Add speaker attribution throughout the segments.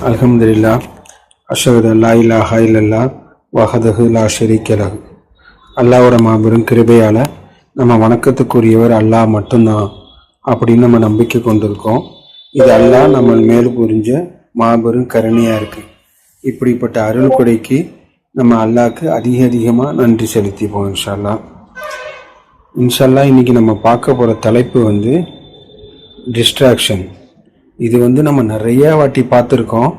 Speaker 1: அல்ஹம்துலில்லாஹ் அஷ்ஹது அல்லா இலாஹா இல்லல்லாஹ் வஹதஹு லா ஷரீக்க லஹு. அல்லாஹ்வோட மாபெரும் கிருபையால் நம்ம வணக்கத்துக்குரியவர் அல்லாஹ் மட்டும்தான் அப்படின்னு நம்ம நம்பிக்கை கொண்டிருக்கோம். இது அல்லாஹ் நம்ம மேல் புரிஞ்ச மாபெரும் கருணையாக இருக்குது. இப்படிப்பட்ட அருள் கொடைக்கு நம்ம அல்லாஹ்க்கு அதிகமாக நன்றி செலுத்திப்போம். இன்ஷால்லா இன்னைக்கு நம்ம பார்க்க போகிற தலைப்பு டிஸ்ட்ராக்ஷன். இது நம்ம நிறைய வாட்டி பார்த்துருக்கோம்.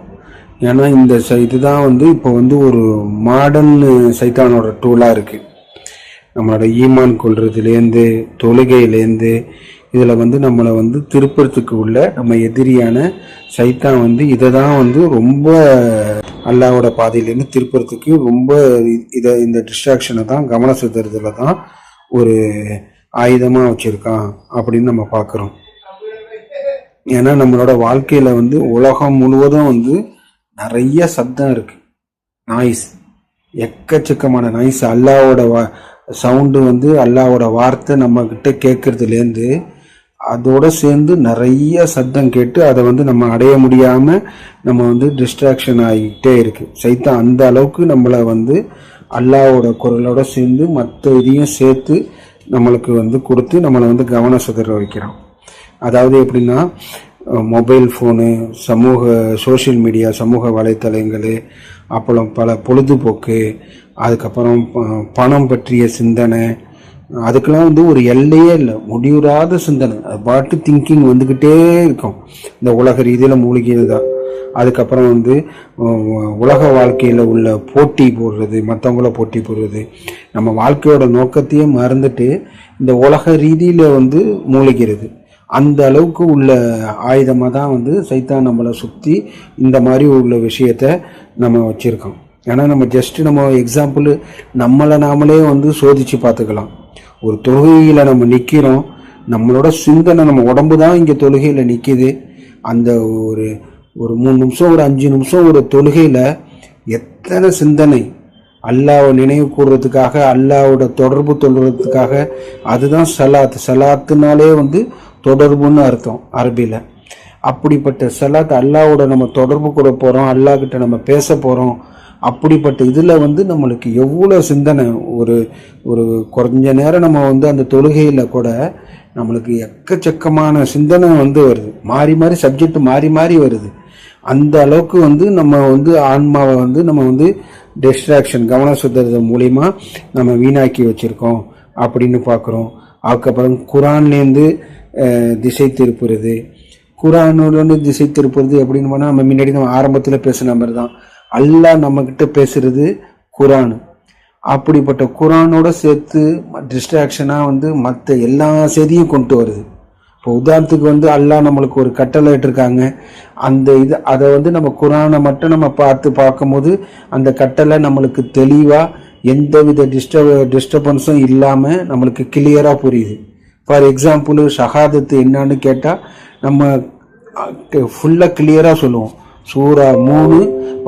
Speaker 1: ஏன்னா இந்த இதுதான் இப்போ ஒரு மாடர்ன் சைத்தானோட டூலாக இருக்குது. நம்மளோட ஈமான் கொள்றதுலேருந்து தொழுகையிலேருந்து இதில் நம்மளை திருப்பறதுக்கு உள்ள நம்ம எதிரியான சைத்தான் இதை தான் ரொம்ப அல்லாவோட பாதையிலேருந்து திருப்பறதுக்கு ரொம்ப இந்த டிஸ்ட்ராக்ஷனை தான் கவனம் செலுத்துறதுல தான் ஒரு ஆயுதமாக வச்சுருக்கான் அப்படின்னு நம்ம பார்க்குறோம். ஏன்னா நம்மளோட வாழ்க்கையில் உலகம் முழுவதும் நிறைய சப்தம் இருக்குது, நாய்ஸ், எக்கச்சக்கமான நாய்ஸ். அல்லாவோட சவுண்டு அல்லாவோட வார்த்தை நம்மக்கிட்ட கேட்கறதுலேருந்து அதோட சேர்ந்து நிறைய சத்தம் கேட்டு அதை நம்ம அடைய முடியாமல் நம்ம டிஸ்ட்ராக்ஷன் ஆகிக்கிட்டே இருக்குது. சைத்தான் அந்த அளவுக்கு நம்மளை அல்லாவோட குரலோட சேர்ந்து மற்ற இதையும் சேர்த்து நம்மளுக்கு கொடுத்து நம்மளை கவனம் சிதற வைக்கிறான். அதாவது எப்படின்னா, மொபைல் ஃபோனு, சோஷியல் மீடியா, சமூக வலைத்தளங்கள், அப்புறம் பல பொழுதுபோக்கு, அதுக்கப்புறம் பணம் பற்றிய சிந்தனை, அதுக்கெல்லாம் ஒரு எல்லையே இல்லை, முடிவுறாத சிந்தனை. அது பாட்டு திங்கிங் வந்துக்கிட்டே இருக்கும். இந்த உலக ரீதியில் மூலிகை தான். அதுக்கப்புறம் உலக வாழ்க்கையில் உள்ள போட்டி போடுறது, மற்றவங்கள போட்டி போடுறது, நம்ம வாழ்க்கையோட நோக்கத்தையே மறந்துட்டு இந்த உலக ரீதியில் மூழ்கிறது. அந்த அளவுக்கு உள்ள ஆயுதமாக தான் சைத்தான் நம்மளை சுற்றி இந்த மாதிரி உள்ள விஷயத்த நம்ம வச்சுருக்கோம். ஏன்னா நம்ம நம்ம எக்ஸாம்பிள் நம்மளை நாமளே சோதித்து பார்த்துக்கலாம். ஒரு தொழுகையில் நம்ம நிற்கிறோம், நம்மளோட சிந்தனை, நம்ம உடம்பு தான் இங்கே தொழுகையில் நிற்கிது. அந்த ஒரு 3 நிமிஷம், ஒரு 5 நிமிஷம் ஒரு தொழுகையில் எத்தனை சிந்தனை, அல்லாவை நினைவு கூறுறதுக்காக, அல்லாவோட தொடர்பு தொழுறதுக்காக. அதுதான் சலாத்துனாலே தொடர்புன்னு அர்த்தம் அரபியில். அப்படிப்பட்ட சலாத், அல்லாவோட நம்ம தொடர்பு கூட போகிறோம், அல்லாஹ்கிட்ட நம்ம பேச போகிறோம். அப்படிப்பட்ட இதில் நம்மளுக்கு எவ்வளோ சிந்தனை. ஒரு குறைஞ்ச நேரம் நம்ம அந்த தொழுகையில் கூட நம்மளுக்கு எக்கச்சக்கமான சிந்தனை வருது. மாறி மாறி சப்ஜெக்ட் மாறி மாறி வருது. அந்த அளவுக்கு நம்ம ஆன்மாவை நம்ம டிஸ்ட்ராக்ஷன், கவனம் செலுத்துறது மூலிமா நம்ம வீணாக்கி வச்சுருக்கோம் அப்படின்னு பார்க்குறோம். அதுக்கப்புறம் குரான்லேருந்து திசை திருப்புறது. குரானோட திசை திருப்புறது எப்படின்னு போனால், நம்ம முன்னாடி நம்ம ஆரம்பத்தில் பேசின மாதிரி தான் அல்லாஹ் நம்மக்கிட்ட பேசுறது குரான். அப்படிப்பட்ட குரானோட சேர்த்து டிஸ்ட்ராக்ஷனாக மற்ற எல்லா செய்தியும் கொண்டு வருது. இப்போ உதாரணத்துக்கு அல்லாஹ் நம்மளுக்கு ஒரு கட்டளை இட்டிருக்காங்க. அந்த அதை நம்ம குரானை மட்டும் நம்ம பார்க்கும்போது அந்த கட்டளை நம்மளுக்கு தெளிவாக எந்தவித டிஸ்டர்பன்ஸும் இல்லாமல் நம்மளுக்கு கிளியராக புரியுது. ஃபார் எக்ஸாம்பிள், ஷஹாதத்து என்னன்னு கேட்டால் நம்ம ஃபுல்லாக கிளியராக சொல்லுவோம். சூரா 3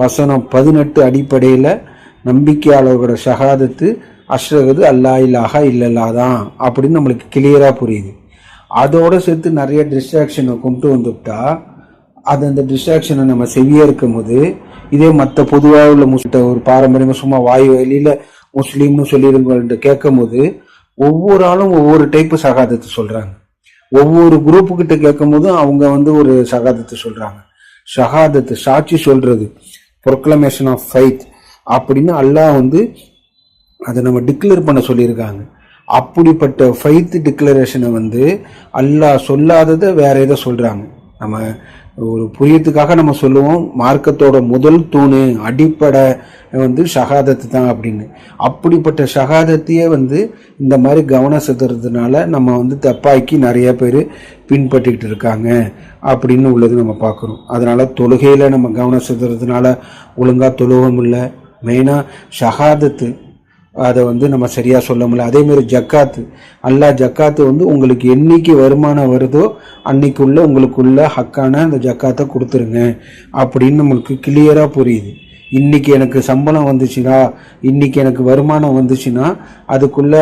Speaker 1: வசனம் 18 அடிப்படையில் நம்பிக்கையாளர்களோட ஷஹாதத்து அஷ்ஹது அல்லா இலாஹா இல்லல்லாஹ் தான் அப்படின்னு நம்மளுக்கு கிளியராக புரியுது. அதோடு சேர்த்து நிறைய டிஸ்ட்ராக்ஷனை கொண்டு வந்துவிட்டா அந்த டிஸ்ட்ராக்ஷனை நம்ம செவியாக இருக்கும் போது, இதே மற்ற பொதுவாக உள்ள ஒரு பாரம்பரியமாக சும்மா வாயு வழியில் முஸ்லீம்னு சொல்லியிருக்கோம் கேட்கும் போது, ஒவ்வொரு ஆளும் ஒவ்வொரு டைப்பு சகாதத்து சொல்கிறாங்க. ஒவ்வொரு குரூப்புக்கிட்ட கேட்கும் போதும் அவங்க ஒரு சகாதத்து சொல்கிறாங்க. ஷஹாதத்து சாட்சி சொல்கிறது, ப்ரொக்ளமேஷன் ஆஃப் ஃபைத் அப்படின்னு அல்லாஹ் அதை நம்ம டிக்ளேர் பண்ண சொல்லியிருக்காங்க. அப்படிப்பட்ட ஃபைத் டிக்ளரேஷனை அல்லாஹ் சொல்லாததை வேற எதை சொல்கிறாங்க. நம்ம ஒரு புரியத்துக்காக நம்ம சொல்லுவோம், மார்க்கத்தோட முதல் தூணு, அடிப்படை ஷஹாதத்து தான் அப்படின்னு. அப்படிப்பட்ட ஷஹாதத்தையே இந்த மாதிரி கவனம் செலுத்துறதுனால நம்ம தப்பாக்கி நிறைய பேர் பின்பற்றிக்கிட்டு இருக்காங்க அப்படின்னு உள்ளது நம்ம பார்க்குறோம். அதனால தொழுகையில் நம்ம கவனம் செலுத்துறதுனால ஒழுங்காக தொழுவும் இல்லை. மெயினாக ஷஹாதத்து அதை நம்ம சரியாக சொல்ல முடியல. அதேமாரி ஜக்காத்து, அல்லாஹ் ஜக்காத்து உங்களுக்கு என்னைக்கு வருமானம் வருதோ அன்னைக்குள்ள உங்களுக்குள்ள ஹக்கான அந்த ஜக்காத்தை கொடுத்துருங்க அப்படின்னு நம்மளுக்கு கிளியராக புரியுது. இன்னைக்கு எனக்கு சம்பளம் வந்துச்சுன்னா, இன்னைக்கு எனக்கு வருமானம் வந்துச்சுன்னா அதுக்குள்ள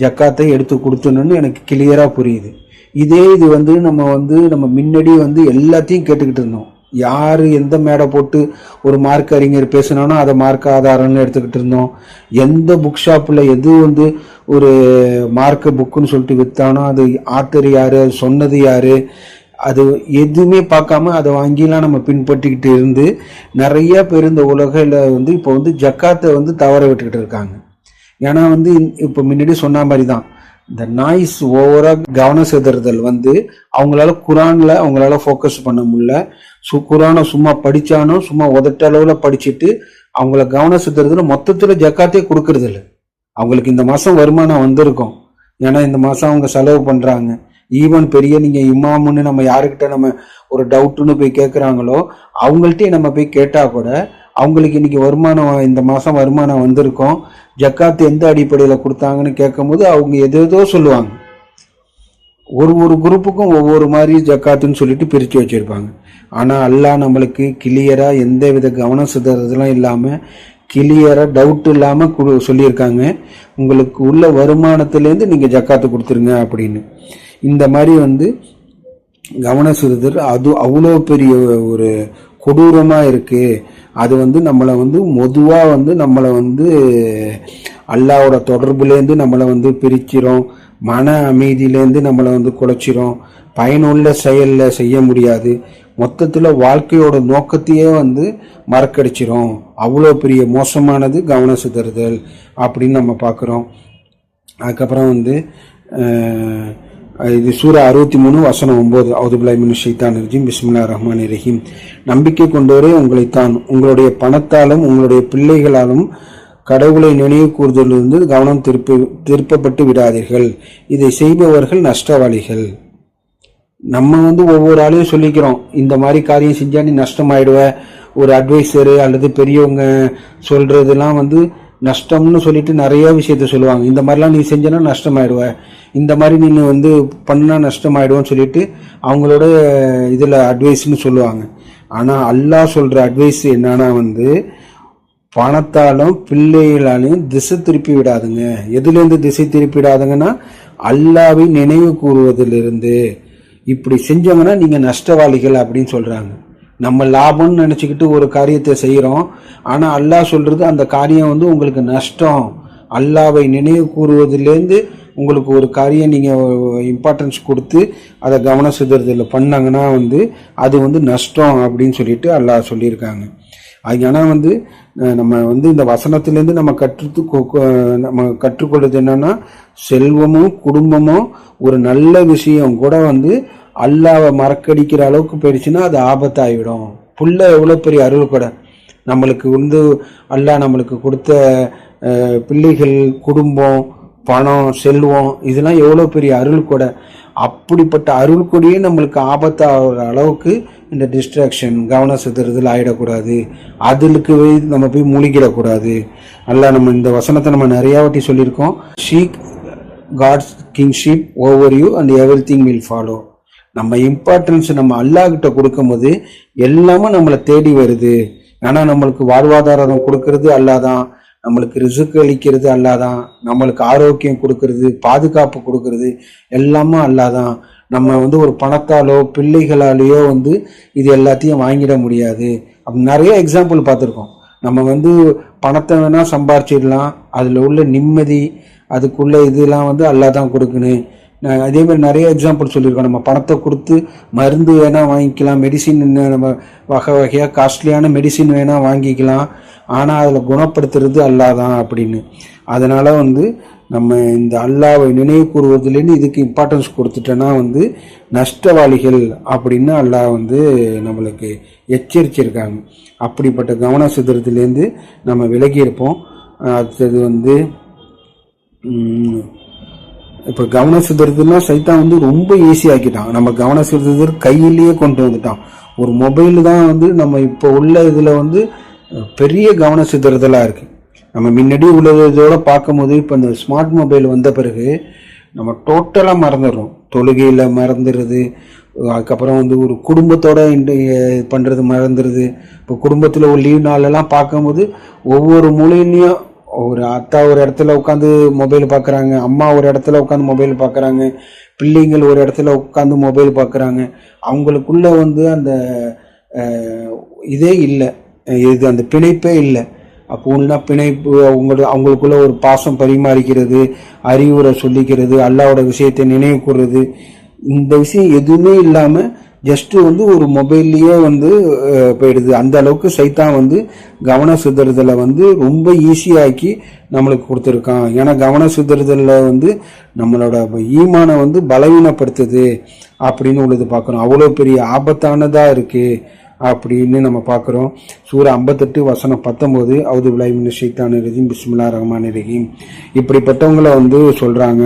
Speaker 1: ஜக்காத்தை எடுத்து கொடுத்துணுன்னு எனக்கு கிளியராக புரியுது. இதே இது நம்ம முன்னாடி எல்லாத்தையும் கேட்டுக்கிட்டு இருந்தோம். யார் எந்த மேடை போட்டு ஒரு மார்க் அறிஞர் பேசினானோ அதை மார்க் ஆதாரம்னு எடுத்துக்கிட்டு இருந்தோம். எந்த புக் ஷாப்பில் எது வந்து ஒரு மார்க் புக்குன்னு சொல்லிட்டு விற்றானோ அது ஆத்தர் யார், அது சொன்னது யார், அது எதுவுமே பார்க்காம அதை வாங்கிலாம் நம்ம பின்பற்றிக்கிட்டு இருந்து நிறைய பேர் இந்த உலகில் வந்து இப்போ வந்து ஜக்காத்தை வந்து தவற விட்டுக்கிட்டு இருக்காங்க. ஏன்னா வந்து இப்போ முன்னாடி சொன்ன மாதிரி தான் இந்த நாய்ஸ் ஓவரா கவனம் செலுத்துறதல் வந்து அவங்களால குரான்ல அவங்களால ஃபோக்கஸ் பண்ண முடியல. குரானை சும்மா படிச்சானோ சும்மா உதட்ட அளவுல படிச்சுட்டு அவங்கள கவனம் செலுத்துறதுல மொத்தத்துல ஜக்காத்தே கொடுக்கறது இல்லை. அவங்களுக்கு இந்த மாசம் வருமானம் வந்திருக்கும், ஏன்னா இந்த மாசம் அவங்க செலவு பண்றாங்க. ஈவன் பெரிய நீங்க இமாமுன்னு நம்ம யாருக்கிட்ட நம்ம ஒரு டவுட்டுன்னு போய் கேட்குறாங்களோ அவங்கள்ட்டே நம்ம போய் கேட்டா கூட அவங்களுக்கு இன்னைக்கு வருமானம் இந்த மாசம் வருமானம் வந்திருக்கும், ஜக்காத்து எந்த அடிப்படையில் கொடுத்தாங்கன்னு கேட்கும் போது அவங்க எதோ சொல்லுவாங்க. ஒரு குரூப்புக்கும் ஒவ்வொரு மாதிரி ஜக்காத்துன்னு சொல்லிட்டு பிரித்து வச்சிருப்பாங்க. ஆனால் அல்லாஹ் நம்மளுக்கு கிளியரா எந்த வித கவனம் சிதறதுலாம் இல்லாமல் கிளியரா டவுட் இல்லாமல் சொல்லியிருக்காங்க, உங்களுக்கு உள்ள வருமானத்திலேருந்து நீங்கள் ஜக்காத்து கொடுத்துருங்க அப்படின்னு. இந்த மாதிரி வந்து கவன சிறுதல் அது அவ்வளோ பெரிய ஒரு கொடூரமாக இருக்குது. அது வந்து நம்மளை வந்து மொதுவாக வந்து நம்மளை வந்து அல்லாவோட தொடர்புலேருந்து நம்மளை வந்து பிரிச்சிரும், மன அமைதியிலேருந்து நம்மளை வந்து குலைச்சிரும், பயனுள்ள செயலில் செய்ய முடியாது, மொத்தத்தில் வாழ்க்கையோட நோக்கத்தையே வந்து மறக்கடிச்சிரும். அவ்வளோ பெரிய மோசமானது கவன சிதறுதல் அப்படின்னு நம்ம பார்க்குறோம். அதுக்கப்புறம் வந்து இது சூரா 63 வசனம் 9. அவுதுபில்லாஹி மினஷ் ஷைத்தானிர் ரஜீம். பிஸ்மில்லாஹிர் ரஹ்மானிர் ரஹீம். நம்பிக்கை கொண்டோரே, உங்களைத்தான் உங்களுடைய பணத்தாலும் உங்களுடைய பிள்ளைகளாலும் கடவுளை நினைவு கூறுதலிருந்து கவனம் திருப்பப்பட்டு விடாதீர்கள். இதை செய்பவர்கள் நஷ்டவாளிகள். நம்ம வந்து ஒவ்வொரு ஆளையும் சொல்லிக்கிறோம், இந்த மாதிரி காரியம் செஞ்சா நீ நஷ்டமாயிடுவ. ஒரு அட்வைசரு அல்லது பெரியவங்க சொல்றதெல்லாம் வந்து நஷ்டம்னு சொல்லிட்டு நிறைய விஷயத்த சொல்லுவாங்க. இந்த மாதிரிலாம் நீ செஞ்சனா நஷ்டமாயிடுவ, இந்த மாதிரி நீ வந்து பண்ணா நஷ்டமாயிடுவோன்னு சொல்லிட்டு அவங்களோட இதில் அட்வைஸ்ன்னு சொல்லுவாங்க. ஆனால் அல்லாஹ் சொல்ற அட்வைஸ் என்னன்னா வந்து பணத்தாலும் பிள்ளைகளாலையும் திசை திருப்பி விடாதுங்க. எதுலேருந்து திசை திருப்பி விடாதுங்கன்னா அல்லாவை நினைவு கூறுவதிலிருந்து. இப்படி செஞ்சோங்கன்னா நீங்க நஷ்டவாளிகள் அப்படின்னு சொல்றாங்க. நம்ம லாபம்னு நினைச்சுக்கிட்டு ஒரு காரியத்தை செய்யறோம், ஆனா அல்லாஹ் சொல்றது அந்த காரியம் வந்து உங்களுக்கு நஷ்டம். அல்லாவை நினைவு கூறுவதிலேருந்து உங்களுக்கு ஒரு காரியம் நீங்க இம்பார்ட்டன்ஸ் கொடுத்து அதை கவன சிதறதில் பண்ணாங்கன்னா வந்து அது வந்து நஷ்டம் அப்படின்னு சொல்லிட்டு அல்லாஹ் சொல்லியிருக்காங்க. ஆனால் வந்து நம்ம வந்து இந்த வசனத்திலேருந்து நம்ம கற்றுக்கொள்வது என்னன்னா, செல்வமும் குடும்பமும் ஒரு நல்ல விஷயம் கூட வந்து அல்லாவை மறக்கடிக்கிற அளவுக்கு போயிடுச்சுன்னா அது ஆபத்தாகிவிடும். புள்ள எவ்வளோ பெரிய அருள் கூட நம்மளுக்கு வந்து அல்லாஹ் நம்மளுக்கு கொடுத்த பிள்ளைகள், குடும்பம், பணம், செல்வம் இதெல்லாம் எவ்வளோ பெரிய அருள் கூட. அப்படிப்பட்ட அருள் கொடியே நம்மளுக்கு ஆபத்தாகிற அளவுக்கு இந்த டிஸ்ட்ராக்ஷன் கவன சிதறுதல் ஆகிடக்கூடாது, அதுக்கு நம்ம போய் மூழ்கிடக்கூடாது. அல்லாஹ் நம்ம இந்த வசனத்தை நம்ம நிறையா வாட்டி சொல்லியிருக்கோம். Seek God's kingship over you and everything will follow. நம்ம இம்பார்ட்டன்ஸ் நம்ம அல்லாஹ் கிட்ட கொடுக்கும் போது எல்லாமே நம்மளை தேடி வருது. ஆனா நம்மளுக்கு வாழ்வாதாரம் கொடுக்கறது அல்லாஹ் தான், நம்மளுக்கு ரிசுக்கு அளிக்கிறது அல்லாஹ் தான், நம்மளுக்கு ஆரோக்கியம் கொடுக்கறது, பாதுகாப்பு கொடுக்கறது எல்லாமே அல்லாஹ் தான். நம்ம வந்து ஒரு பணத்தாலோ பிள்ளைகளாலேயோ வந்து இது எல்லாத்தையும் வாங்கிட முடியாது. அப்படி நிறைய எக்ஸாம்பிள் பார்த்துருக்கோம். நம்ம வந்து பணத்தை வேணா சம்பாரிச்சிடலாம், அதில் உள்ள நிம்மதி அதுக்குள்ள இதெல்லாம் வந்து அல்லாஹ் தான் கொடுக்கணும். அதே மாதிரி நிறைய எக்ஸாம்பிள் சொல்லியிருக்கோம். நம்ம பணத்தை கொடுத்து மருந்து வேணால் வாங்கிக்கலாம், மெடிசின் நம்ம வகை வகையாக காஸ்ட்லியான மெடிசின் வேணால் வாங்கிக்கலாம், ஆனால் அதில் குணப்படுத்துறது அல்லாஹ் தான் அப்படின்னு. அதனால் வந்து நம்ம இந்த அல்லாவை நினைவு கூறுவதிலேருந்து இதுக்கு இம்பார்ட்டன்ஸ் கொடுத்துட்டோன்னா வந்து நஷ்டவாளிகள் அப்படின்னு அல்லாஹ் வந்து நம்மளுக்கு எச்சரிச்சிருக்காங்க. அப்படிப்பட்ட கவன சிதறதுலேருந்து நம்ம விலகி இருப்போம். அடுத்தது வந்து இப்போ கவன சிதறதுன்னா சைத்தான் வந்து ரொம்ப ஈஸியாக்கிட்டான். நம்ம கவன சிதறல் கையிலேயே கொண்டு வந்துட்டான். ஒரு மொபைல் தான் வந்து நம்ம இப்போ உள்ள இதில் வந்து பெரிய கவன சிதறதலாக இருக்குது. நம்ம முன்னாடி உள்ளதோட பார்க்கும்போது இப்போ இந்த ஸ்மார்ட் மொபைல் வந்த பிறகு நம்ம டோட்டலாக மறந்துடுறோம். தொழுகையில் மறந்துடுறது, அதுக்கப்புறம் வந்து ஒரு குடும்பத்தோட பண்ணுறது மறந்துடுது. இப்போ குடும்பத்தில் ஒரு லீவ் நாளெல்லாம் பார்க்கும்போது ஒவ்வொரு மூலையிலையும் ஒரு அத்தா ஒரு இடத்துல உட்காந்து மொபைல் பார்க்குறாங்க, அம்மா ஒரு இடத்துல உட்காந்து மொபைல் பார்க்குறாங்க, பிள்ளைங்கள் ஒரு இடத்துல உட்காந்து மொபைல் பார்க்குறாங்க. அவங்களுக்குள்ள வந்து அந்த இதே இல்லை, இது அந்த பிணைப்பே இல்லை. அப்போ உள்ள பிணைப்பு அவங்களுக்குள்ள ஒரு பாசம் பரிமாறிக்கிறது, அறிவுரை சொல்லிக்கிறது, அல்லாவோட விஷயத்தை நினைவு கூறுறது, இந்த விஷயம் எதுவுமே இல்லாமல் ஜஸ்ட் வந்து ஒரு மொபைல்லையே வந்து போயிடுது. அந்த அளவுக்கு சைத்தான் வந்து கவன சிதறுதலை வந்து ரொம்ப ஈஸியாக்கி நம்மளுக்கு கொடுத்துருக்கான். ஏன்னா கவன சிதறுதலில் வந்து நம்மளோட ஈமானை வந்து பலவீனப்படுத்துது அப்படின்னு உள்ளது பார்க்குறோம். அவ்வளோ பெரிய ஆபத்தானதாக இருக்குது அப்படின்னு நம்ம பார்க்குறோம். சூரா 58 வசனம் 19, அவுது பில்லாஹி மினஷ் ஷைத்தானிர் ரஜீம் பிஸ்மில்லாஹிர் ரஹ்மானிர் ரஹீம். இப்படிப்பட்டவங்களை வந்து சொல்கிறாங்க,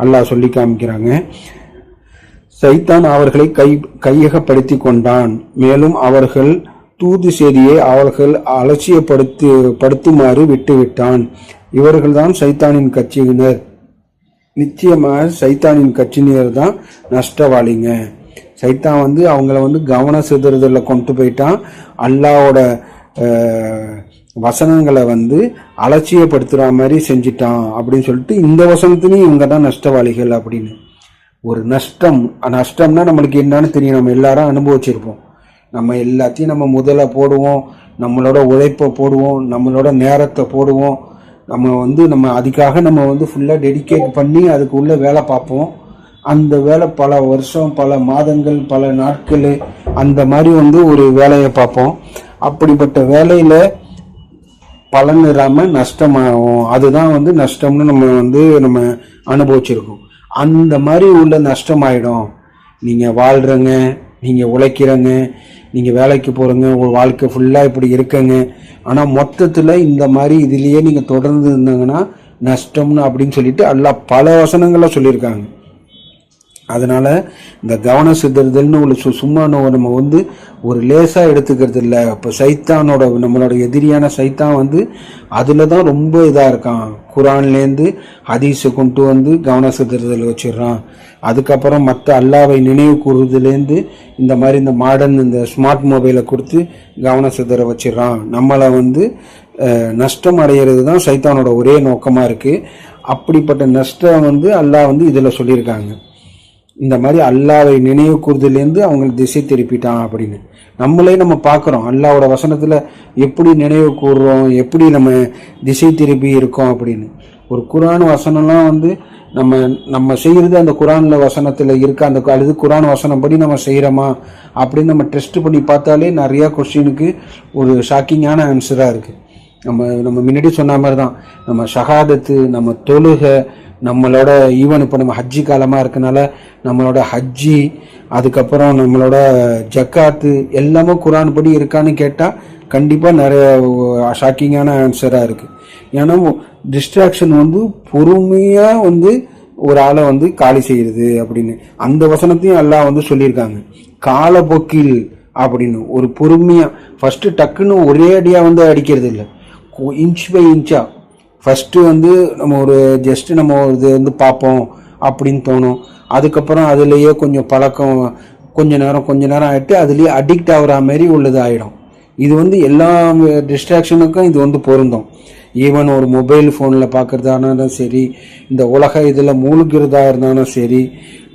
Speaker 1: அல்லாஹ் சொல்லி காமிக்கிறாங்க. சைத்தான் அவர்களை கையகப்படுத்தி கொண்டான், மேலும் அவர்கள் தூது செய்தியை அவர்கள் அலட்சியப்படுத்துமாறு விட்டுவிட்டான். இவர்கள்தான் சைத்தானின் கட்சியினர். நிச்சயமாக சைத்தானின் கட்சியினர் தான் நஷ்டவாளிங்க. சைத்தான் வந்து அவங்கள வந்து கவன சிதறுதலில் கொண்டு போயிட்டான். அல்லாவோட வசனங்களை வந்து அலட்சியப்படுத்துகிற மாதிரி செஞ்சிட்டான் அப்படின்னு சொல்லிட்டு இந்த வசனத்துலையும் இவங்க தான் நஷ்டவாளிகள் அப்படின்னு. ஒரு நஷ்டம்னா நம்மளுக்கு என்னன்னு தெரியும், நம்ம எல்லாரும் அனுபவிச்சிருப்போம். நம்ம எல்லாத்தையும் நம்ம முதல்ல போடுவோம், நம்மளோட உழைப்பை போடுவோம், நம்மளோட நேரத்தை போடுவோம், நம்ம அதுக்காக நம்ம வந்து ஃபுல்லாக டெடிகேட் பண்ணி அதுக்குள்ளே வேலை பார்ப்போம். அந்த வேலை பல வருஷம், பல மாதங்கள், பல நாட்கள் அந்த மாதிரி வந்து ஒரு வேலையை பார்ப்போம். அப்படிப்பட்ட வேலையில் பலன் இல்லாமல் நஷ்டமாகும். அதுதான் வந்து நஷ்டம்னு நம்ம அனுபவிச்சிருக்கோம். அந்த மாதிரி உள்ள நஷ்டமாயிடும். நீங்கள் வாழ்கிறங்க, நீங்கள் உழைக்கிறங்க, நீங்கள் வேலைக்கு போகிறங்க, ஒரு வாழ்க்கை ஃபுல்லாக இப்படி இருக்கங்க. ஆனால் மொத்தத்தில் இந்த மாதிரி இதுலேயே நீங்கள் தொடர்ந்து இருந்தாங்கன்னா நஷ்டம்னு அப்படின்னு சொல்லிட்டு அல்லாஹ் பல வசனங்களை சொல்லியிருக்காங்க. அதனால் இந்த கவன சிதறுதல்னு உள்ள சும்மா நம்ம வந்து ஒரு லேசாக எடுத்துக்கிறது இல்லை. இப்போ சைத்தானோட நம்மளோட எதிரியான சைத்தான் வந்து அதில் தான் ரொம்ப இதாக இருக்கான். குரான்லேருந்து ஹதீஸை கொண்டு வந்து கவன சிதறுதல் வச்சிடுறான். அதுக்கப்புறம் மற்ற அல்லாவை நினைவு கூறுறதுலேருந்து இந்த மாதிரி இந்த மாடர்ன் இந்த ஸ்மார்ட் மொபைலை கொடுத்து கவன சிதற வச்சிடறான். நம்மளை வந்து நஷ்டம் அடைகிறது தான் சைத்தானோட ஒரே நோக்கமாக இருக்குது. அப்படிப்பட்ட நஷ்டம் வந்து அல்லாஹ் வந்து இதில் சொல்லியிருக்காங்க. இந்த மாதிரி அல்லாவை நினைவு கூறுதலேருந்து அவங்க திசை திருப்பிட்டான் அப்படின்னு நம்ம பார்க்குறோம். அல்லாவோட வசனத்தில் எப்படி நினைவு கூறுறோம், எப்படி நம்ம திசை திருப்பி இருக்கோம் அப்படின்னு. ஒரு குரான் வசனம்லாம் வந்து நம்ம செய்கிறது அந்த குரானில் வசனத்தில் இருக்க அந்த அல்லது குரான் வசனம் படி நம்ம செய்கிறோமா அப்படின்னு நம்ம டெஸ்ட் பண்ணி பார்த்தாலே நிறையா கொஸ்டினுக்கு ஒரு ஷாக்கிங்கான ஆன்சராக இருக்குது. நம்ம முன்னாடி சொன்ன மாதிரி தான் நம்ம ஷஹாதத்து, நம்ம தொழுகை, நம்மளோட ஈவன் இப்போ நம்ம ஹஜ்ஜி காலமாக இருக்கனால நம்மளோட ஹஜ்ஜி, அதுக்கப்புறம் நம்மளோட ஜக்காத்து எல்லாமே குரான் படி இருக்கான்னு கேட்டால் கண்டிப்பாக நிறைய ஷாக்கிங்கான ஆன்சராக இருக்குது. ஏன்னா டிஸ்ட்ராக்ஷன் வந்து பொறுமையாக வந்து ஒரு ஆளை வந்து காலி செய்யுது அப்படின்னு அந்த வசனத்தையும் எல்லாம் வந்து சொல்லியிருக்காங்க. காலப்போக்கில் அப்படின்னு ஒரு பொறுமையாக ஃபஸ்ட்டு டக்குன்னு ஒரே அடியாக வந்து அடிக்கிறது இல்லை, இன்ச் பை இன்ச்சா ஃபஸ்ட்டு வந்து நம்ம ஒரு ஜஸ்ட்டு நம்ம இது வந்து பார்ப்போம் அப்படின்னு தோணும். அதுக்கப்புறம் அதுலேயே கொஞ்சம் பழக்கம் கொஞ்ச நேரம் ஆகிட்டு அதுலேயே அடிக்ட் ஆகிற மாதிரி உள்ளது ஆகிடும். இது வந்து எல்லா டிஸ்ட்ராக்ஷனுக்கும் இது வந்து பொருந்தும். ஈவன் ஒரு மொபைல் ஃபோனில் பார்க்குறதானாலும் சரி, இந்த உலக இதில் மூழ்கிறதா இருந்தாலும் சரி,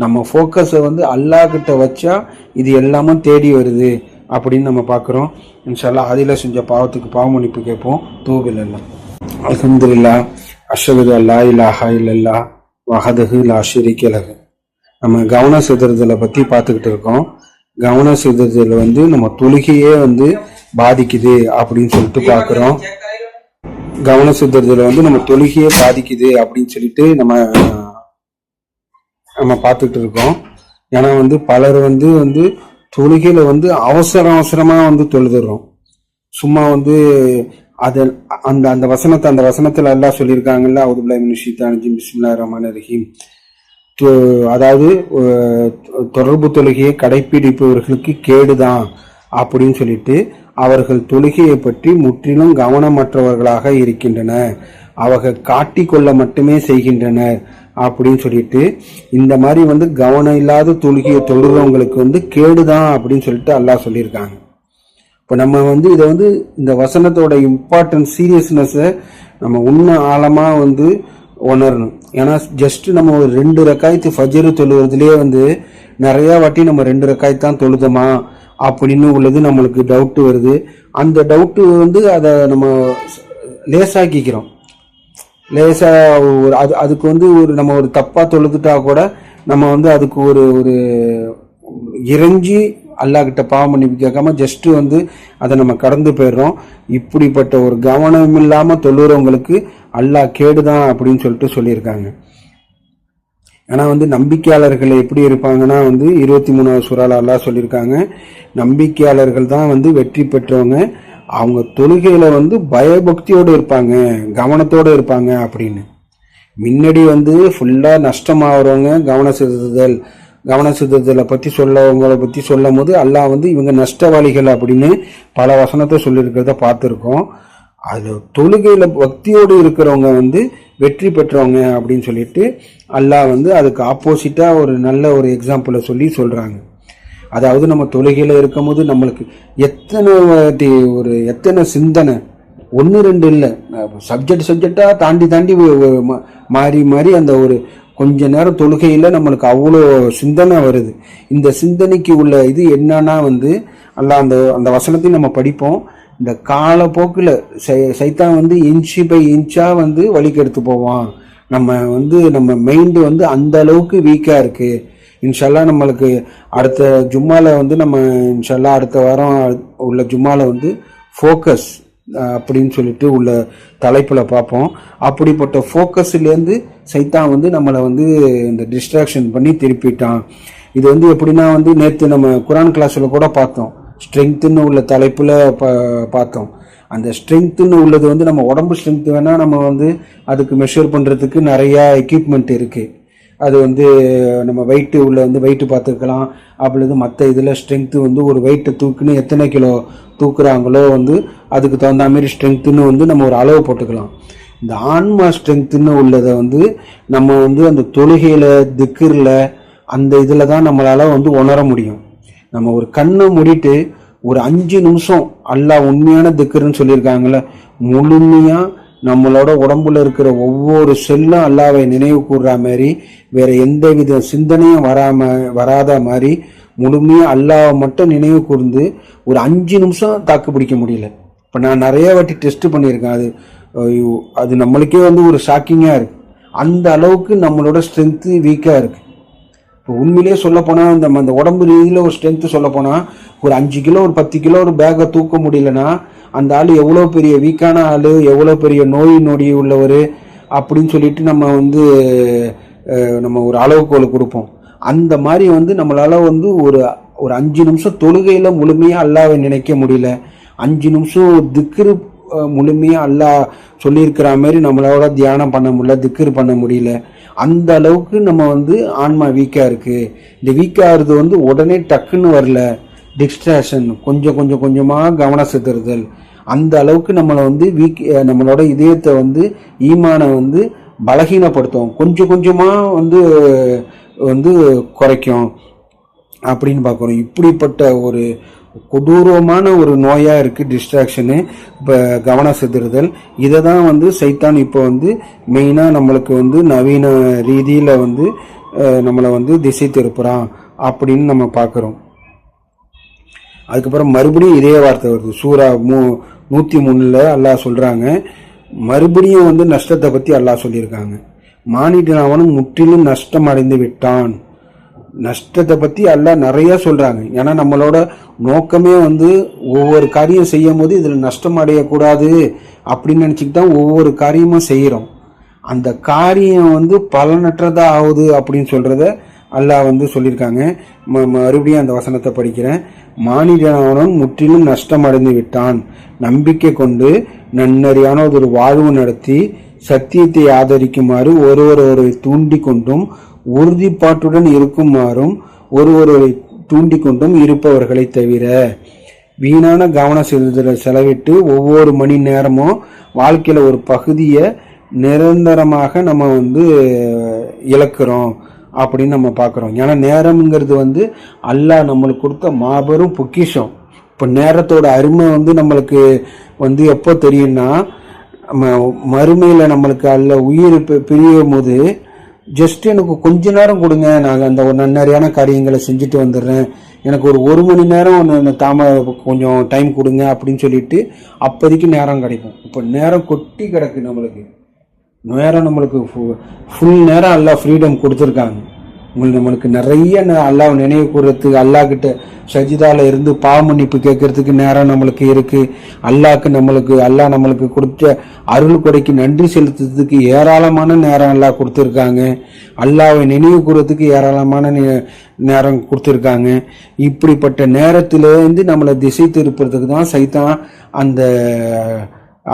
Speaker 1: நம்ம ஃபோக்கஸை வந்து அல்லாஹ்கிட்ட வச்சா இது எல்லாமே தேடி வருது அப்படின்னு நம்ம பார்க்குறோம். இன்ஷா அல்லாஹ் அதில் செஞ்ச பாவத்துக்கு பாவ மன்னிப்பு கேட்போம். தூபில்லாம் அல்ஹம்துலில்லாஹ் அஷ்ஹது அல்லா இலாஹா இல்லல்லாஹ் வஹதஹு லா ஷரீக லஹு. நம்ம கவன சிதறுதலை பற்றி பார்த்துக்கிட்டு இருக்கோம். கவன சிதறுதல் வந்து நம்ம தொழுகையே வந்து பாதிக்குது அப்படின்னு சொல்லிட்டு பார்க்குறோம். கவன சிதறுதலை வந்து நம்ம தொழுகையே பாதிக்குது அப்படின்னு சொல்லிட்டு நம்ம பார்த்துக்கிட்டு இருக்கோம். ஏன்னா வந்து பலர் வந்து தொழுகையில வந்து அவசரமாக வந்து தொழுதுறோம். சும்மா வந்து அந்த வசனத்துல எல்லாம் சொல்லியிருக்காங்கல்ல, அவுது பில்லாஹி மினஷ் ஷைத்தானிர் ரஜீம் பிஸ்மில்லாஹிர் ரஹ்மானிர் ரஹீம். அதாவது தொடர்பு தொழுகையை கடைப்பிடிப்பவர்களுக்கு கேடுதான் அப்படின்னு சொல்லிட்டு அவர்கள் தொழுகையை பற்றி முற்றிலும் கவனமற்றவர்களாக இருக்கின்றனர், அவர்கள் காட்டிக்கொள்ள மட்டுமே செய்கின்றனர் அப்படின்னு சொல்லிட்டு இந்த மாதிரி வந்து கவனம் இல்லாத தொழுகையை தொழுறவங்களுக்கு வந்து கேடுதான் அப்படின்னு சொல்லிட்டு அல்லாஹ் சொல்லியிருக்காங்க. இப்போ நம்ம வந்து இதை வந்து இந்த வசனத்தோட இம்பார்ட்டன்ஸ் சீரியஸ்னஸை நம்ம இன்னும் ஆழமாக வந்து உணரணும். ஏன்னா ஜஸ்ட் நம்ம ஒரு 2 ரக்காயத்து ஃபஜ்ர் தொழுவதுலேயே வந்து நிறையா வாட்டி நம்ம 2 ரக்காயத்து தான் தொழுதோமா அப்படின்னு உள்ளது நம்மளுக்கு டவுட்டு வருது. அந்த டவுட்டு வந்து அதை நம்ம லேசாக்கிக்கிறோம். லேசாக அதுக்கு வந்து நம்ம ஒரு தப்பாக தொழுதுட்டா கூட நம்ம வந்து அதுக்கு ஒரு இறைஞ்சி அல்லாஹ்கிட்ட பாவம் மன்னிப்பு கேட்காம ஜஸ்ட் வந்து அதை நம்ம கடந்து போயிடுறோம். இப்படிப்பட்ட ஒரு கவனம் இல்லாமல் தொழுறவங்களுக்கு அல்லாஹ் கேடுதான் அப்படின்னு சொல்லிட்டு சொல்லியிருக்காங்க. ஏன்னா வந்து நம்பிக்கையாளர்கள் எப்படி இருப்பாங்கன்னா வந்து 23வது சூறால அல்லாஹ் சொல்லியிருக்காங்க, நம்பிக்கையாளர்கள் தான் வந்து வெற்றி பெற்றவங்க, அவங்க தொழுகையில வந்து பயபக்தியோடு இருப்பாங்க, கவனத்தோடு இருப்பாங்க அப்படின்னு. முன்னாடி வந்து ஃபுல்லா நஷ்டமாகறவங்க கவன சிதறலை பற்றி சொல்லவங்களை பற்றி சொல்லும் போது அல்லாஹ் வந்து இவங்க நஷ்டவாளிகள் அப்படின்னு பல வசனத்தை சொல்லியிருக்கிறத பார்த்துருக்கோம். அது தொழுகையில பக்தியோடு இருக்கிறவங்க வந்து வெற்றி பெற்றவங்க அப்படின்னு சொல்லிட்டு அல்லாஹ் வந்து அதுக்கு ஆப்போசிட்டா ஒரு நல்ல ஒரு எக்ஸாம்பிளை சொல்றாங்க. அதாவது நம்ம தொழுகையில இருக்கும் போது நம்மளுக்கு எத்தனை சிந்தனை, 1-2 இல்லை, சப்ஜெக்டா தாண்டி மாறி அந்த ஒரு கொஞ்ச நேரம் தொழுகையில நம்மளுக்கு அவ்வளோ சிந்தனை வருது. இந்த சிந்தனைக்கு உள்ள இது என்னன்னா வந்து அல்லாஹ் அந்த வசனத்தையும் நம்ம படிப்போம். இந்த காலப்போக்கில் சைத்தான் வந்து இன்ச்சு பை இன்ச்சா வந்து வழிக்கெடுத்து போவான். நம்ம மைண்டு வந்து அந்த அளவுக்கு வீக்கா இருக்கு. இன்ஷால்லா நம்மளுக்கு அடுத்த ஜும்மால வந்து நம்ம இன்ஷால்லா அடுத்த வாரம் உள்ள ஜும்மால வந்து ஃபோக்கஸ் அப்படின்னு சொல்லிட்டு உள்ள தலைப்புல பார்ப்போம். அப்படிப்பட்ட ஃபோக்கஸ்லேருந்து சைத்தான் வந்து நம்மளை வந்து இந்த டிஸ்ட்ராக்ஷன் பண்ணி திருப்பிட்டான். இது வந்து எப்படின்னா வந்து நேற்று நம்ம குரான் கிளாஸ்ல கூட பார்த்தோம், ஸ்ட்ரென்த்துன்னு உள்ள தலைப்புல பார்த்தோம். அந்த ஸ்ட்ரென்த்துன்னு உள்ளது வந்து நம்ம உடம்பு ஸ்ட்ரென்த் வேணா நம்ம வந்து அதுக்கு மெஷர் பண்றதுக்கு நிறைய எக்யூப்மெண்ட் இருக்கு. அது வந்து நம்ம வெயிட்டு உள்ள வந்து வெயிட்டு பார்த்துக்கலாம். அப்படி மற்ற இதில் ஸ்ட்ரென்த்து வந்து ஒரு வெயிட்டை தூக்குன்னு எத்தனை கிலோ தூக்குறாங்களோ வந்து அதுக்கு தகுந்த மாதிரி ஸ்ட்ரென்த்துன்னு வந்து நம்ம ஒரு அளவு போட்டுக்கலாம். இந்த ஆன்மா ஸ்ட்ரென்த்துன்னு உள்ளதை வந்து நம்ம வந்து அந்த தொழுகையில் திக்கிரில் அந்த இதில் தான் நம்மளால வந்து உணர முடியும். நம்ம ஒரு கண்ணை மூடிட்டு ஒரு 5 நிமிஷம் அல்லாஹ் உண்மையான திக்ருன்னு சொல்லியிருக்காங்களே, முழுமையா நம்மளோட உடம்புல இருக்கிற ஒவ்வொரு செல்லும் அல்லாவை நினைவு கூறுற மாதிரி வேற எந்த வித சிந்தனையும் வராத மாதிரி முழுமையா அல்லாவை மட்டும் நினைவு கூர்ந்து ஒரு 5 நிமிஷம் தாக்கு பிடிக்க முடியல. இப்போ நான் நிறைய வாட்டி டெஸ்ட் பண்ணியிருக்கேன். அது நம்மளுக்கே வந்து ஒரு ஷாக்கிங்கா இருக்கு. அந்த அளவுக்கு நம்மளோட ஸ்ட்ரென்த்து வீக்கா இருக்கு. இப்போ உண்மையிலேயே சொல்ல போனா அந்த உடம்பு ரீதியில ஒரு ஸ்ட்ரென்த்து சொல்ல போனா ஒரு 5 கிலோ ஒரு 10 கிலோ ஒரு பேக்கை தூக்க முடியலன்னா அந்த ஆள் எவ்வளோ பெரிய வீக்கான ஆள், எவ்வளோ பெரிய நொடி உள்ளவர் அப்படின்னு சொல்லிட்டு நம்ம வந்து நம்ம ஒரு அளவுகோல் கொடுப்போம். அந்த மாதிரி வந்து நம்மளால வந்து ஒரு 5 நிமிஷம் தொழுகையில முழுமையா அல்லாவை நினைக்க முடியல, 5 நிமிஷம் திக்ரு முழுமையா அல்லாஹ் சொல்லியிருக்கிற மாதிரி நம்மளோட தியானம் பண்ண முடியல, திக்ரு பண்ண முடியல. அந்த அளவுக்கு நம்ம வந்து ஆன்மா வீக்கா இருக்கு. இந்த வீக்கா ஆகுறது வந்து உடனே டக்குன்னு வரல, டிஸ்ட்ராக்ஷன், கொஞ்சமா கவனம் செலுத்துறதல், அந்த அளவுக்கு நம்மளை வந்து நம்மளோட இதயத்தை வந்து ஈமானை வந்து பலகீனப்படுத்தும், கொஞ்சமா வந்து குறைக்கும் அப்படின்னு பார்க்குறோம். இப்படிப்பட்ட ஒரு கொடூரமான ஒரு நோயா இருக்கு டிஸ்ட்ராக்ஷனு, இப்போ கவனம் செலுத்துதல். இதை தான் வந்து சைத்தான் இப்போ வந்து மெயினா நம்மளுக்கு வந்து நவீன ரீதியில வந்து நம்மளை வந்து திசை திருப்புறான் அப்படின்னு நம்ம பார்க்குறோம். அதுக்கப்புறம் மறுபடியும் இதே வார்த்தை வருது. சூரா 103 அல்லாஹ் சொல்றாங்க, மறுபடியும் வந்து நஷ்டத்தை பத்தி அல்லாஹ் சொல்லியிருக்காங்க. மானிடன் அவனும் முற்றிலும் நஷ்டம் அடைந்து விட்டான். நஷ்டத்தை பத்தி அல்லாஹ் நிறைய சொல்றாங்க. ஏன்னா நம்மளோட நோக்கமே வந்து ஒவ்வொரு காரியம் செய்யும் போது இதுல நஷ்டம் அடையக்கூடாது அப்படின்னு நினைச்சுக்கிட்டு தான் ஒவ்வொரு காரியமும் செய்யறோம். அந்த காரியம் வந்து பலனற்றதா ஆகுது அப்படின்னு சொல்றத அல்லாஹ் வந்து சொல்லியிருக்காங்க. மறுபடியும் அந்த வசனத்தை படிக்கிறேன். மானிடனவனும் முற்றிலும் நஷ்டம் அடைந்து விட்டான். நம்பிக்கை கொண்டு நன்னறியான ஒரு வாழ்வு நடத்தி சத்தியத்தை ஆதரிக்குமாறு ஒருவரை தூண்டி கொண்டும் உறுதிப்பாட்டுடன் இருக்குமாறும் ஒருவரை தூண்டி கொண்டும் இருப்பவர்களை தவிர வீணான கவன செலவிட்டு ஒவ்வொரு மணி நேரமும் வாழ்க்கையில ஒரு பகுதியை நிரந்தரமாக நம்ம வந்து இழக்கிறோம் அப்படின்னு நம்ம பார்க்குறோம். ஏன்னா நேரம்ங்கிறது வந்து அல்லாஹ் நம்மளுக்கு கொடுத்த மாபெரும் பொக்கிஷம். இப்போ நேரத்தோட அருமை வந்து நம்மளுக்கு வந்து எப்போ தெரியும்னா, நம்ம மறுமையில் நம்மளுக்கு அல்ல உயிர் பிரியும் போது ஜஸ்ட் எனக்கு கொஞ்ச நேரம் கொடுங்க, நாங்கள் அந்த ஒரு நன்னறியான காரியங்களை செஞ்சுட்டு வந்துடுறேன், எனக்கு ஒரு மணி நேரம் கொஞ்சம் டைம் கொடுங்க அப்படின்னு சொல்லிட்டு அப்போதைக்கு நேரம் கிடைக்கும். இப்போ நேரம் கொட்டி கிடக்கு நம்மளுக்கு, நேரம் நம்மளுக்கு ஃபுல் நேரம் எல்லாம் ஃப்ரீடம் கொடுத்துருக்காங்க. நம்மளுக்கு நிறைய அல்லாஹ் நினைவு கூறத்துக்கு, அல்லாஹ் கிட்ட சஜிதால இருந்து பாவமன்னிப்பு கேட்கறதுக்கு நேரம் நம்மளுக்கு இருக்கு. அல்லாஹ் நம்மளுக்கு கொடுத்த அருள் கொடைக்கு நன்றி செலுத்துறதுக்கு ஏராளமான நேரம் எல்லாம் கொடுத்துருக்காங்க. அல்லாஹ்வை நினைவு கூறத்துக்கு ஏராளமான நேரம் கொடுத்துருக்காங்க. இப்படிப்பட்ட நேரத்திலேருந்து நம்மளை திசை திருப்புறதுக்கு தான் சைத்தான் அந்த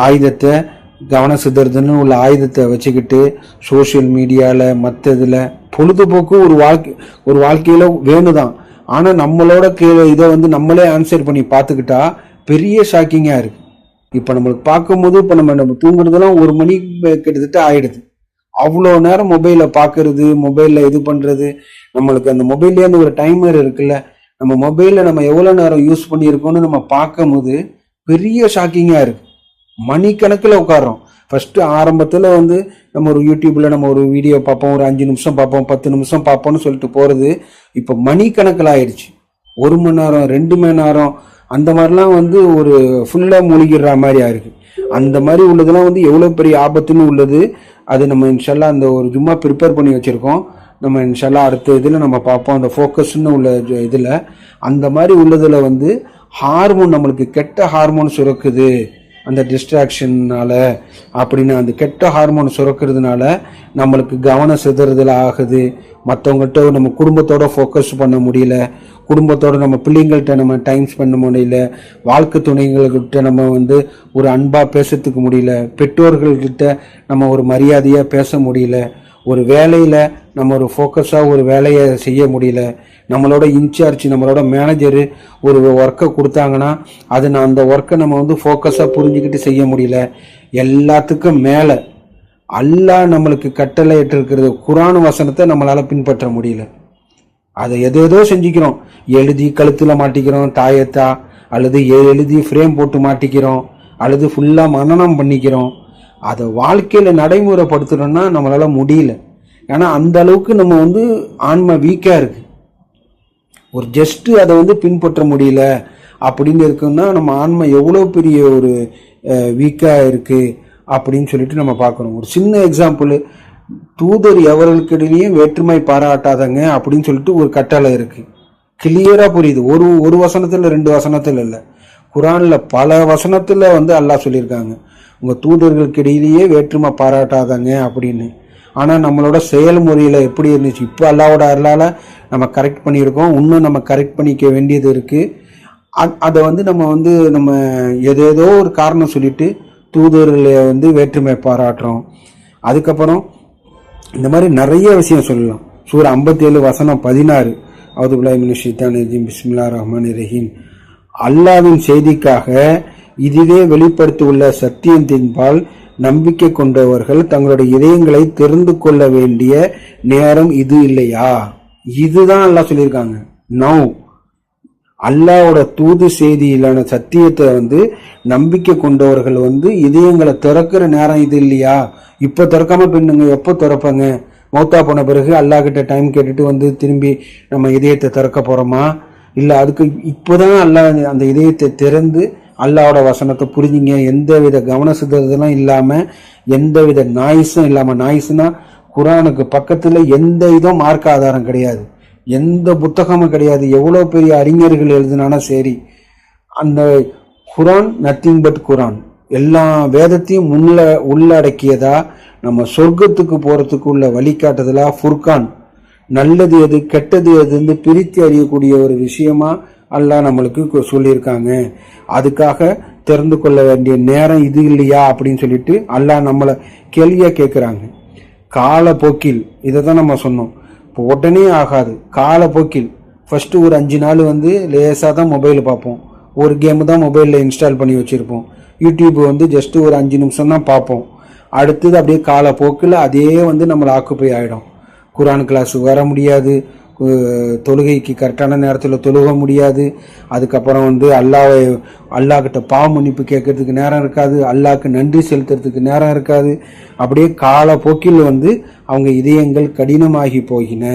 Speaker 1: ஆயுதத்தை, கவன சிதறதுன்னு உள்ள ஆயுதத்தை வச்சுக்கிட்டு சோசியல் மீடியாவில் மற்ற இதில் பொழுதுபோக்கு ஒரு வாழ்க்கையில் வேணுதான். ஆனால் நம்மளோட இதை நம்மளே ஆன்சர் பண்ணி பார்த்துக்கிட்டா பெரிய ஷாக்கிங்காக இருக்குது. இப்போ நம்மளுக்கு பார்க்கும்போது இப்போ நம்ம தூங்குறதெல்லாம் 1 மணி கிட்டத்தட்ட ஆயிடுது. அவ்வளோ நேரம் மொபைலை பார்க்கறது, மொபைலில் இது பண்ணுறது. நம்மளுக்கு அந்த மொபைல்லே அந்த ஒரு டைமர் இருக்குல்ல, நம்ம மொபைலில் நம்ம எவ்வளோ நேரம் யூஸ் பண்ணியிருக்கோன்னு நம்ம பார்க்கும் போது பெரிய ஷாக்கிங்காக இருக்குது. மணிக்கணக்கில் உட்காரோம். ஃபஸ்ட்டு ஆரம்பத்தில் நம்ம ஒரு யூடியூப்பில் நம்ம ஒரு வீடியோ பார்ப்போம், ஒரு 5 நிமிஷம் பார்ப்போம், 10 நிமிஷம் பார்ப்போம்னு சொல்லிட்டு போகிறது இப்போ மணிக்கணக்கில் ஆயிடுச்சு. 1 மணி நேரம், 2 மணி நேரம், அந்த மாதிரிலாம் ஒரு ஃபுல்லாக மூழ்கிடுற மாதிரி ஆயிருக்கு. அந்த மாதிரி உள்ளதெல்லாம் எவ்வளோ பெரிய ஆபத்துன்னு உள்ளது. அது நம்ம இன்ஷால்லா அந்த ஒரு ஜும்மா ப்ரிப்பேர் பண்ணி வச்சுருக்கோம். நம்ம இன்ஷால்லா அடுத்த இதில் நம்ம பார்ப்போம். அந்த ஃபோக்கஸ்ன்னு உள்ள இதில் அந்த மாதிரி உள்ளதில் ஹார்மோன், நம்மளுக்கு கெட்ட ஹார்மோன் சுரக்குது அந்த டிஸ்ட்ராக்ஷன்னால அப்படின்னு. அந்த கெட்ட ஹார்மோன் சுரக்கிறதுனால நம்மளுக்கு கவன சிதறுதல் ஆகுது. மற்றவங்கள்ட்ட நம்ம குடும்பத்தோட ஃபோக்கஸ் பண்ண முடியல, குடும்பத்தோட நம்ம பிள்ளைங்கள்ட்ட நம்ம டைம் ஸ்பெண்ட் பண்ண முடியல, வாழ்க்கை துணைங்கள்கிட்ட நம்ம ஒரு அன்பாக பேசுறதுக்கு முடியல, பெற்றோர்கள்கிட்ட நம்ம ஒரு மரியாதையாக பேச முடியல, ஒரு வேலையில் நம்ம ஒரு ஃபோக்கஸாக ஒரு வேலையை செய்ய முடியல, நம்மளோட இன்சார்ஜ், நம்மளோட மேனேஜரு ஒரு ஒர்க்கை கொடுத்தாங்கன்னா அந்த ஒர்க்கை நம்ம ஃபோக்கஸாக புரிஞ்சுக்கிட்டு செய்ய முடியல. எல்லாத்துக்கும் மேலே அல்லாஹ் நம்மளுக்கு கட்டளை இட்டிருக்கிறது குர்ஆன் வசனத்தை நம்மளால் பின்பற்ற முடியல. அதை எதேதோ செஞ்சுக்கிறோம். எழுதி கழுத்தில் மாட்டிக்கிறோம் தாயத்தா, அல்லது எழுதி ஃப்ரேம் போட்டு மாட்டிக்கிறோம், அல்லது ஃபுல்லாக மனனம் பண்ணிக்கிறோம். அதை வாழ்க்கையில் நடைமுறைப்படுத்தணும்னா நம்மளால் முடியல. ஏன்னா அந்த அளவுக்கு நம்ம ஆன்மை வீக்காக இருக்குது. ஒரு ஜஸ்ட்டு அதை பின்பற்ற முடியல அப்படின்னு இருக்குன்னா நம்ம ஆன்மை எவ்வளோ பெரிய ஒரு வீக்காக இருக்குது அப்படின்னு சொல்லிட்டு நம்ம பார்க்கணும். ஒரு சின்ன எக்ஸாம்பிள், தூதர் எவர்களுக்கிடையே வேற்றுமை பாராட்டாதங்க அப்படின்னு சொல்லிட்டு ஒரு கட்டளை இருக்குது. கிளியராக புரியுது. ஒரு வசனத்தில் 2 வசனத்தில் இல்லை, குர்ஆனில் பல வசனத்தில் அல்லாஹ் சொல்லியிருக்காங்க உங்கள் தூதர்களுக்கிடையிலேயே வேற்றுமை பாராட்டாதங்க அப்படின்னு. ஆனால் நம்மளோட செயல்முறையில் எப்படி இருந்துச்சு, இப்போ அல்லாவோட அருளால் நம்ம கரெக்ட் பண்ணியிருக்கோம். இன்னும் நம்ம கரெக்ட் பண்ணிக்க வேண்டியது இருக்குது. அதை நம்ம ஏதேதோ ஒரு காரணம் சொல்லிட்டு தூதர்களை வேற்றுமை பாராட்டுறோம். அதுக்கப்புறம் இந்த மாதிரி நிறைய விஷயம் சொல்லலாம். சூரா 57 வசனம் 16, அவுது பில்லாஹி மினஷ் ஷைத்தானிர் ரஜீம், பிஸ்மில்லாஹிர் ரஹ்மானிர் ரஹீம். அல்லாஹ்வின் செய்திக்காக இதுவே வெளிப்படுத்தியுள்ள சத்தியத்தின்பால் நம்பிக்கை கொண்டவர்கள் தங்களுடைய இதயங்களை தெரிந்து கொள்ள வேண்டிய நேரம் இது இல்லையா? இதுதான் அல்லாஹ் சொல்லியிருக்காங்க. நவ் அல்லாஹ்வோட தூது செய்தியிலான சத்தியத்தை நம்பிக்கை கொண்டவர்கள் இதயங்களை திறக்கிற நேரம் இது இல்லையா? இப்போ திறக்காம பின்னுங்க எப்போ திறப்பாங்க? மௌத்தா போன பிறகு அல்லாஹ் கிட்ட டைம் கேட்டுட்டு திரும்பி நம்ம இதயத்தை திறக்க போறோமா? இல்லை அதுக்கு இப்போதான் அல்லாஹ் அந்த இதயத்தை திறந்து அல்லாஹ்வோட வசனத்தை புரிஞ்சுங்க, எந்த வித கவன சிதறதெல்லாம் இல்லாமல், எந்த வித நாய்ஸும் இல்லாமல். நாய்ஸ்னா குர்ஆனுக்கு பக்கத்தில் எந்த இதுவும் மார்க்க ஆதாரம் கிடையாது, எந்த புத்தகமும் கிடையாது, எவ்வளோ பெரிய அறிஞர்கள் எழுதினாலும் சரி. அந்த குர்ஆன் நத்திங் பட் குர்ஆன், எல்லா வேதத்தையும் உள்ளடக்கியதா, நம்ம சொர்க்கத்துக்கு போகிறதுக்கு உள்ள வழிகாட்டுதலா ஃபுர்கான், நல்லது எது கெட்டது எதுன்னு பிரித்து அறியக்கூடிய ஒரு விஷயமா அல்லாஹ் நம்மளுக்கு சொல்லியிருக்காங்க. அதுக்காக தெரிந்து கொள்ள வேண்டிய நேரம் இது இல்லையா அப்படின்னு சொல்லிட்டு அல்லாஹ் நம்மளை கேள்வியாக கேட்குறாங்க. காலப்போக்கில் இதை தான் நம்ம சொன்னோம். இப்போ உடனே ஆகாது, காலப்போக்கில் ஃபஸ்ட்டு ஒரு 5 நாள் லேசாக தான் மொபைல் பார்ப்போம், ஒரு கேமு தான் மொபைலில் இன்ஸ்டால் பண்ணி வச்சுருப்போம், யூடியூப் ஜஸ்ட்டு ஒரு 5 நிமிஷம் தான் பார்ப்போம். அடுத்தது அப்படியே காலப்போக்கில் அதே நம்மளை ஆக்குப்பை ஆகிடும். குர்ஆன் கிளாஸுக்கு வர முடியாது, தொழுகைக்கு கரெக்டான நேரத்தில் தொழுக முடியாது. அதுக்கப்புறம் வந்து அல்லாஹ்கிட்ட பாவ மன்னிப்பு கேட்கறதுக்கு நேரம் இருக்காது, அல்லாஹ்க்கு நன்றி செலுத்துறதுக்கு நேரம் இருக்காது. அப்படியே காலப்போக்கில் வந்து அவங்க இதயங்கள் கடினமாகி போகின.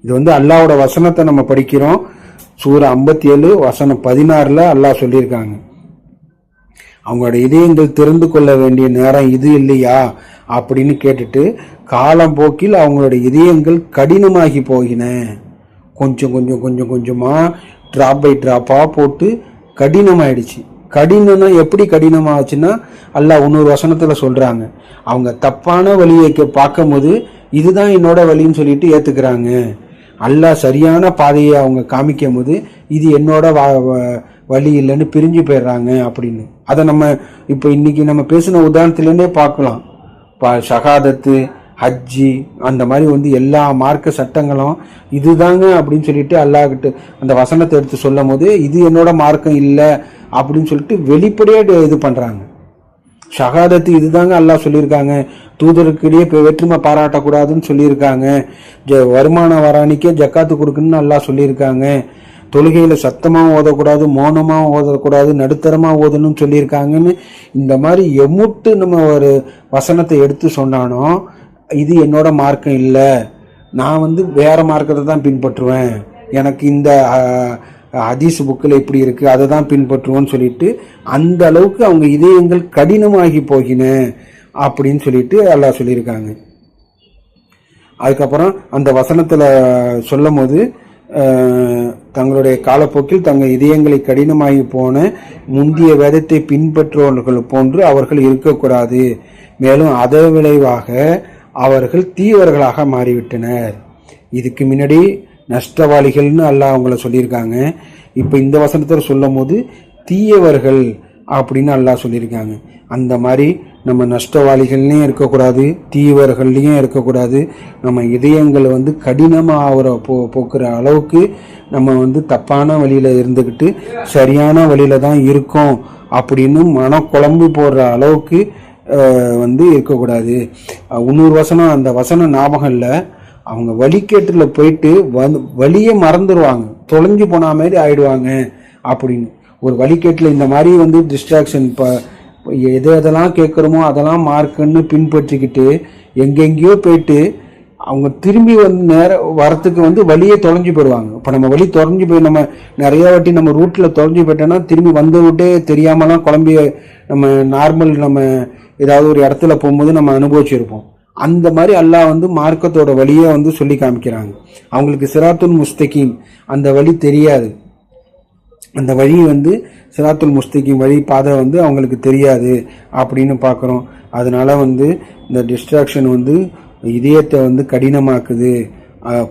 Speaker 1: இது வந்து அல்லாஹ்வோட வசனத்தை நம்ம படிக்கிறோம். சூரா 57 வசனம் 16 அல்லாஹ் சொல்லியிருக்காங்க, அவங்களோட இதயங்கள் திறந்து கொள்ள வேண்டிய நேரம் இது இல்லையா அப்படின்னு கேட்டுட்டு, காலம் போக்கில் அவங்களோட இதயங்கள் கடினமாகி போகின. கொஞ்சம் கொஞ்சம் கொஞ்சம் கொஞ்சமா டிராப் பை டிராப்பா போட்டு கடினமாயிடுச்சு. கடினம்னா எப்படி கடினமாச்சுன்னா, அல்லாஹ் இன்னொரு வசனத்துல சொல்றாங்க, அவங்க தப்பான வழியை பார்க்கும் போது இதுதான் என்னோட வழின்னு சொல்லிட்டு ஏத்துக்கிறாங்க. அல்லாஹ் சரியான பாதையை அவங்க காமிக்கும் போது இது என்னோட வழி இல்லைன்னு பிரிஞ்சு போயிடுறாங்க அப்படின்னு. அதை நம்ம இப்போ இன்னைக்கு நம்ம பேசின உதாரணத்துலேருந்தே பார்க்கலாம். ஷஹாதத்து, ஹஜ்ஜி, அந்த மாதிரி வந்து எல்லா மார்க்க சட்டங்களும் இதுதாங்க அப்படின்னு சொல்லிட்டு அல்லாஹ்கிட்ட அந்த வசனத்தை எடுத்து சொல்லும் போது இது என்னோட மார்க்கம் இல்லை அப்படின்னு சொல்லிட்டு வெளிப்படையாக இது பண்றாங்க. ஷஹாதத்து இதுதாங்க அல்லாஹ் சொல்லியிருக்காங்க, தூதருக்கிடையே வேற்றுமை பாராட்டக்கூடாதுன்னு சொல்லியிருக்காங்க, வருமானம் வரானிக்கே ஜக்காத்து கொடுக்கணும்னு அல்லாஹ் சொல்லியிருக்காங்க, தொழுகையில சத்தமாக ஓதக்கூடாது, மௌனமாக ஓதக்கூடாது, நடுத்தரமாக ஓதணும்னு சொல்லியிருக்காங்கன்னு இந்த மாதிரி எம்முட்டு நம்ம ஒரு வசனத்தை எடுத்து சொன்னானோ இது என்னோட மார்க்கம் இல்லை, நான் வந்து வேற மார்க்கத்தை தான் பின்பற்றுவேன், எனக்கு இந்த ஹதீஸ் புக்கில் எப்படி இருக்கு அதை தான் பின்பற்றுவோன்னு சொல்லிட்டு அந்த அளவுக்கு அவங்க இதயங்கள் கடினமாகி போகின அப்படின்னு சொல்லிட்டு அல்லாஹ் சொல்லியிருக்காங்க. அதுக்கப்புறம் அந்த வசனத்தில் சொல்லும் போது தங்களுடைய காலப்போக்கில் தங்கள் இதயங்களை கடினமாகி போன முந்திய வேதத்தை பின்பற்றுவர்கள் போன்று அவர்கள் இருக்கக்கூடாது, மேலும் அதை விளைவாக அவர்கள் தீவர்களாக மாறிவிட்டனர். இதுக்கு முன்னாடி நஷ்டவாளிகள்னு அல்லாஹ் அவங்கள சொல்லியிருக்காங்க. இப்போ இந்த வசனத்தில் சொல்லும் போது தீயவர்கள் அப்படின்னு அல்லாஹ் சொல்லியிருக்காங்க. அந்த மாதிரி நம்ம நஷ்டவாளிகள்லையும் இருக்கக்கூடாது, தீவர்கள்லையும் இருக்கக்கூடாது. நம்ம இதயங்கள் வந்து கடினமாக போக்குற அளவுக்கு நம்ம வந்து தப்பான வழியில் இருந்துக்கிட்டு சரியான வழியில தான் இருக்கோம் அப்படின்னு மனக்குழம்பு போடுற அளவுக்கு வந்து இருக்கக்கூடாது. இன்னொரு வசனம், அந்த வசனம் ஞாபகம் இல்லை, அவங்க வழிகேட்டுல போயிட்டு வழியே மறந்துடுவாங்க, தொலைஞ்சு போன மாதிரி ஆயிடுவாங்க அப்படின்னு. ஒரு வழிகேட்டுல இந்த மாதிரி வந்து டிஸ்ட்ராக்ஷன், எதெல்லாம் கேட்குறோமோ அதெல்லாம் மார்க்குன்னு பின்பற்றிக்கிட்டு எங்கெங்கேயோ போயிட்டு அவங்க திரும்பி வந்து வரத்துக்கு வந்து வழியே தொலைஞ்சு போயிடுவாங்க. இப்போ நம்ம வழி தொலைஞ்சு போய் நம்ம நிறைய வாட்டி நம்ம ரூட்ல தொலைஞ்சு போயிட்டோம்னா திரும்பி வந்து விட்டே தெரியாமலாம் குழம்பிய நம்ம நார்மல் நம்ம ஏதாவது ஒரு இடத்துல போகும்போது நம்ம அனுபவிச்சிருப்போம். அந்த மாதிரி அல்லாஹ் வந்து மார்க்கத்தோட வழியை வந்து சொல்லி காமிக்கிறாங்க. அவங்களுக்கு சிராத்துல் முஸ்தகீம் அந்த வழி தெரியாது, அந்த வழி வந்து சிராத்துல் முஸ்தகீம் வழி பாதை வந்து அவங்களுக்கு தெரியாது அப்படின்னு பார்க்குறோம். அதனால வந்து இந்த டிஸ்ட்ராக்ஷன் வந்து இதயத்தை வந்து கடினமாக்குது.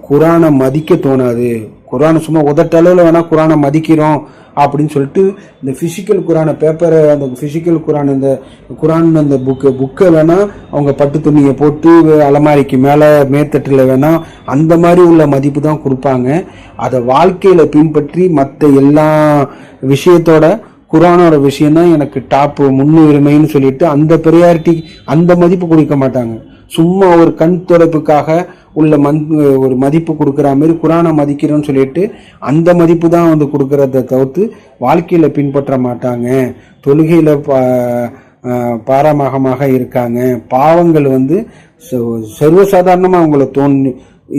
Speaker 1: குரானை மதிக்க தோணாது. குரானை சும்மா உதட்டளவில் வேணா குரானை மதிக்கிறோம் அப்படின்னு சொல்லிட்டு இந்த பிசிக்கல் குரானை பேப்பரை, அந்த பிசிக்கல் குரான், இந்த குரான் அந்த புக்கை வேணா அவங்க பட்டு துணியை போட்டு அலமாரிக்கு மேலே மேத்தட்டில் வேணா அந்த மாதிரி உள்ள மதிப்பு தான் கொடுப்பாங்க. அதை வாழ்க்கையில் பின்பற்றி மற்ற எல்லா விஷயத்தோட குரானோட விஷயம்தான் எனக்கு டாப்பு முன்னுரிமைன்னு சொல்லிட்டு அந்த ப்ரையாரிட்டி அந்த மதிப்பு கொடுக்க மாட்டாங்க. சும்மா ஒரு கண் துடைப்புக்காக உள்ள ஒரு மதிப்பு கொடுக்குற மாதிரி குரானை மதிக்கிறோன்னு சொல்லிட்டு அந்த மதிப்பு தான் வந்து கொடுக்கறத தவிர்த்து வாழ்க்கையில பின்பற்ற மாட்டாங்க. தொழுகையில பாரமாகமாக இருக்காங்க. பாவங்கள் வந்து சர்வசாதாரணமா அவங்கள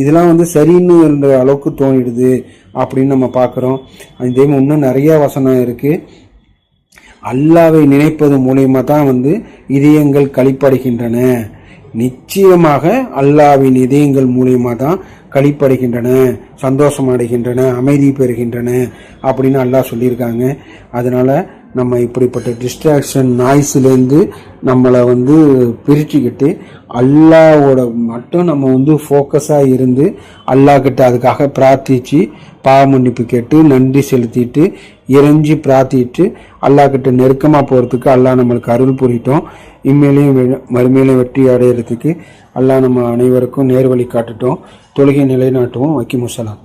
Speaker 1: இதெல்லாம் வந்து சரின்னு இருந்த அளவுக்கு தோணிடுது அப்படின்னு நம்ம பார்க்குறோம். இதே இன்னும் நிறைய வசனம் இருக்கு. அல்லாவை நினைப்பது மூலியமா தான் வந்து இதயங்கள் களிப்படைகின்றன. நிச்சயமாக அல்லாவின் இதயங்கள் மூலியமா தான் களிப்படைகின்றன, சந்தோஷம் அடைகின்றன, அமைதி பெறுகின்றன அப்படின்னு அல்லாஹ் சொல்லியிருக்காங்க. அதனால நம்ம இப்படிப்பட்ட டிஸ்ட்ராக்ஷன் நாய்ஸ்லேருந்து நம்மளை வந்து பிரிச்சுக்கிட்டு அல்லாவோட மட்டும் நம்ம வந்து ஃபோக்கஸாக இருந்து அல்லாஹ்கிட்ட அதுக்காக பிரார்த்திச்சு பாவ மன்னிப்பு கேட்டு நன்றி செலுத்திட்டு இறைஞ்சி பிரார்த்திட்டு அல்லாஹ்கிட்ட நெருக்கமாக போகிறதுக்கு அல்லாஹ் நம்மளுக்கு அருள் புரிட்டோம். இம்மையிலையும் மறுமையிலையும் வெற்றி அடையிறதுக்கு அல்லாஹ் நம்ம அனைவருக்கும் நேர்வழி காட்டுட்டோம். தொழுகை நிலைநாட்டுவோம். வக்கீமுஸ்ஸலாம்.